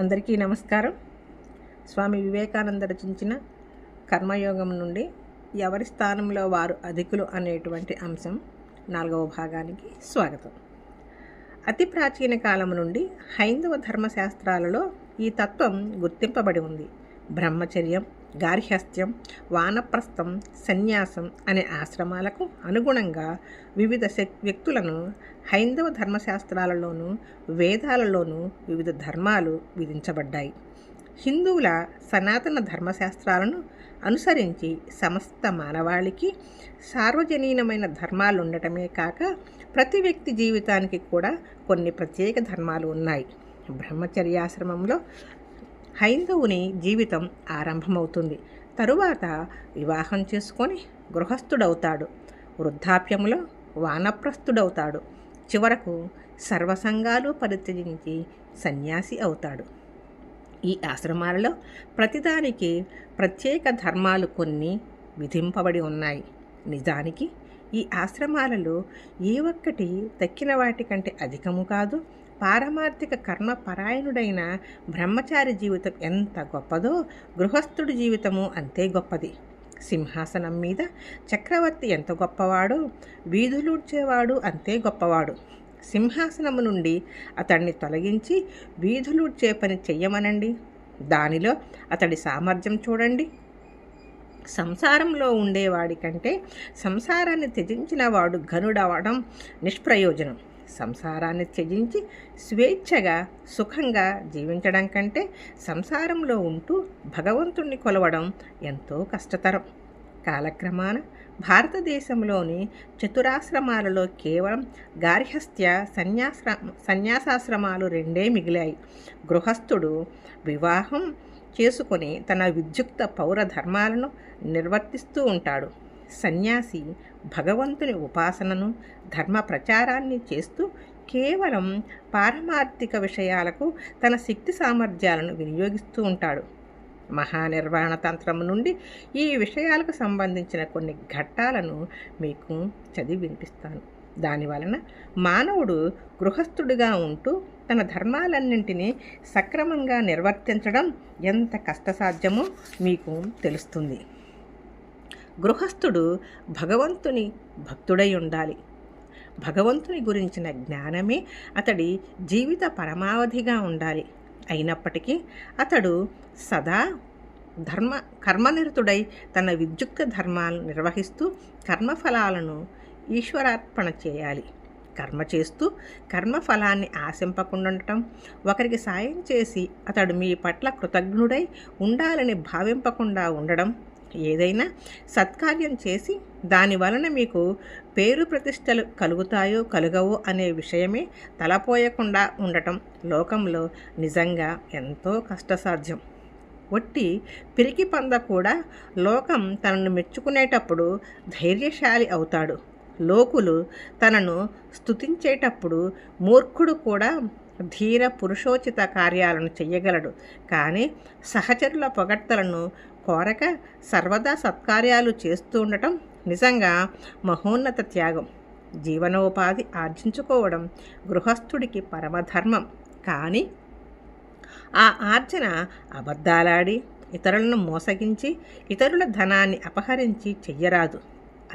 అందరికీ నమస్కారం. స్వామి వివేకానంద రచించిన కర్మయోగం నుండి ఎవరి స్థానంలో వారు అధికులు అనేటువంటి అంశం 4వ భాగానికి స్వాగతం. అతి ప్రాచీన కాలం నుండి హైందవ ధర్మశాస్త్రాలలో ఈ తత్వం గుర్తింపబడి ఉంది. బ్రహ్మచర్యం, గార్హస్థ్యం, వానప్రస్థం, సన్యాసం అనే ఆశ్రమాలకు అనుగుణంగా వివిధ వ్యక్తులను హైందవ ధర్మశాస్త్రాలలోనూ వేదాలలోనూ వివిధ ధర్మాలు విధించబడ్డాయి. హిందువుల సనాతన ధర్మశాస్త్రాలను అనుసరించి సమస్త మానవాళికి సార్వజనీనమైన ధర్మాలు ఉండటమే కాక ప్రతి వ్యక్తి జీవితానికి కూడా కొన్ని ప్రత్యేక ధర్మాలు ఉన్నాయి. బ్రహ్మచర్యాశ్రమంలో హైందవుని జీవితం ఆరంభమవుతుంది. తరువాత వివాహం చేసుకొని గృహస్థుడవుతాడు. వృద్ధాప్యంలో వానప్రస్థుడవుతాడు. చివరకు సర్వసంగాలు పరిత్యజించి సన్యాసి అవుతాడు. ఈ ఆశ్రమాలలో ప్రతిదానికి ప్రత్యేక ధర్మాలు కొన్ని విధింపబడి ఉన్నాయి. నిజానికి ఈ ఆశ్రమాలలో ఏ ఒక్కటి తక్కిన వాటి కంటే అధికము కాదు. పారమార్థిక కర్మపరాయణుడైన బ్రహ్మచారి జీవితం ఎంత గొప్పదో గృహస్థుడి జీవితము అంతే గొప్పది. సింహాసనం మీద చక్రవర్తి ఎంత గొప్పవాడో వీధులూడ్చేవాడు అంతే గొప్పవాడు. సింహాసనము నుండి అతన్ని తొలగించి వీధులూడ్చే పని చెయ్యమనండి, దానిలో అతడి సామర్థ్యం చూడండి. సంసారంలో ఉండేవాడి కంటే సంసారాన్ని త్యజించిన వాడు ఘనుడవడం నిష్ప్రయోజనం. సంసారాన్ని త్యజించి స్వేచ్ఛగా సుఖంగా జీవించడం కంటే సంసారంలో ఉంటూ భగవంతుణ్ణి కొలవడం ఎంతో కష్టతరం. కాలక్రమాన భారతదేశంలోని చతురాశ్రమాలలో కేవలం గార్హస్థ్య సన్యాసాశ్రమాలు రెండే మిగిలాయి. గృహస్థుడు వివాహం చేసుకొని తన విద్యుక్త పౌర ధర్మాలను నిర్వర్తిస్తూ ఉంటాడు. సన్యాసి భగవంతుని ఉపాసనను ధర్మ ప్రచారాన్ని చేస్తూ కేవలం పారమార్థిక విషయాలకు తన శక్తి సామర్థ్యాలను వినియోగిస్తూ ఉంటాడు. మహానిర్వాణ తంత్రం నుండి ఈ విషయాలకు సంబంధించిన కొన్ని ఘట్టాలను మీకు చదివి వినిపిస్తాను. దానివలన మానవుడు గృహస్థుడిగా ఉంటూ తన ధర్మాలన్నింటినీ సక్రమంగా నిర్వర్తించడం ఎంత కష్టసాధ్యమో మీకు తెలుస్తుంది. గృహస్థుడు భగవంతుని భక్తుడై ఉండాలి. భగవంతుని గురించిన జ్ఞానమే అతడి జీవిత పరమావధిగా ఉండాలి. అయినప్పటికీ అతడు సదా కర్మనిరతుడై తన విద్యుక్త ధర్మాలను నిర్వహిస్తూ కర్మఫలాలను ఈశ్వరార్పణ చేయాలి. కర్మ చేస్తూ కర్మఫలాన్ని ఆశింపకుండా ఉండటం, ఒకరికి సాయం చేసి అతడు మీ పట్ల కృతజ్ఞుడై ఉండాలని భావింపకుండా ఉండడం, ఏదైనా సత్కార్యం చేసి దాని వలన మీకు పేరు ప్రతిష్టలు కలుగుతాయో కలుగవో అనే విషయమే తలపోయకుండా ఉండటం లోకంలో నిజంగా ఎంతో కష్టసాధ్యం. ఒట్టి పిరికి పంద కూడా లోకం తనను మెచ్చుకునేటప్పుడు ధైర్యశాలి అవుతాడు. లోకులు తనను స్తుతించేటప్పుడు మూర్ఖుడు కూడా ధీర పురుషోచిత కార్యాలను చెయ్యగలడు. కానీ సహచరుల పొగడ్తలను కోరక సర్వదా సత్కార్యాలు చేస్తూ ఉండటం నిజంగా మహోన్నత త్యాగం. జీవనోపాధి ఆర్జించుకోవడం గృహస్థుడికి పరమధర్మం. కానీ ఆ ఆర్జన అబద్ధాలాడి ఇతరులను మోసగించి ఇతరుల ధనాన్ని అపహరించి చెయ్యరాదు.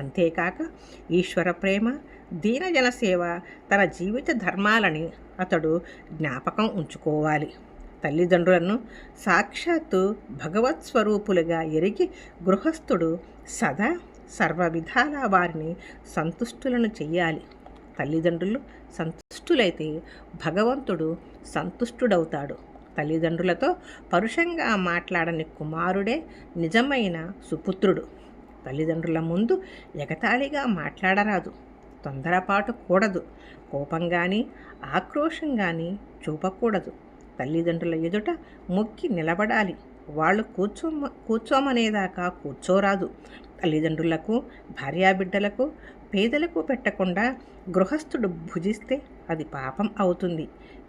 అంతేకాక ఈశ్వర ప్రేమ, దీనజన సేవ, తన జీవిత ధర్మాలని అతడు జ్ఞాపకం ఉంచుకోవాలి. తల్లిదండ్రులను సాక్షాత్తు భగవత్ స్వరూపులుగా ఎరిగి గృహస్థుడు సదా సర్వ విధాల వారిని సంతుష్టులను చెయ్యాలి. తల్లిదండ్రులు సంతుష్టులైతే భగవంతుడు సంతుష్టుడవుతాడు. తల్లిదండ్రులతో పరుషంగా మాట్లాడని కుమారుడే నిజమైన సుపుత్రుడు. తల్లిదండ్రుల ముందు ఎగతాళిగా మాట్లాడరాదు. తొందరపాటు కూడదు. కోపం కానీ ఆక్రోశం కానీ చూపకూడదు. తల్లిదండ్రుల ఎదుట మొక్కి నిలబడాలి. వాళ్ళు కూర్చోమనేదాకా కూర్చోరాదు. తల్లిదండ్రులకు, భార్యాబిడ్డలకు, పేదలకు పెట్టకుండా గృహస్థుడు భుజిస్తే అది పాపం అవుతుంది.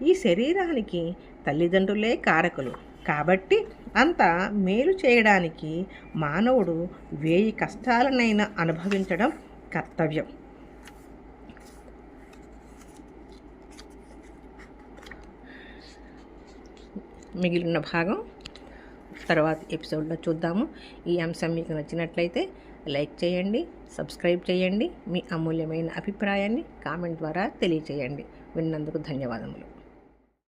ఈ శరీరానికి తల్లిదండ్రులే కారకులు. కాబట్టి అంత మేలు చేయడానికి మానవుడు 1000 కష్టాలనైనా అనుభవించడం కర్తవ్యం. మిగిలిన భాగం తర్వాత ఎపిసోడ్లో చూద్దాము. ఈ అంశం మీకు నచ్చినట్లయితే లైక్ చేయండి, సబ్స్క్రైబ్ చేయండి, మీ అమూల్యమైన అభిప్రాయాన్ని కామెంట్ ద్వారా తెలియచేయండి. విన్నందుకు ధన్యవాదములు.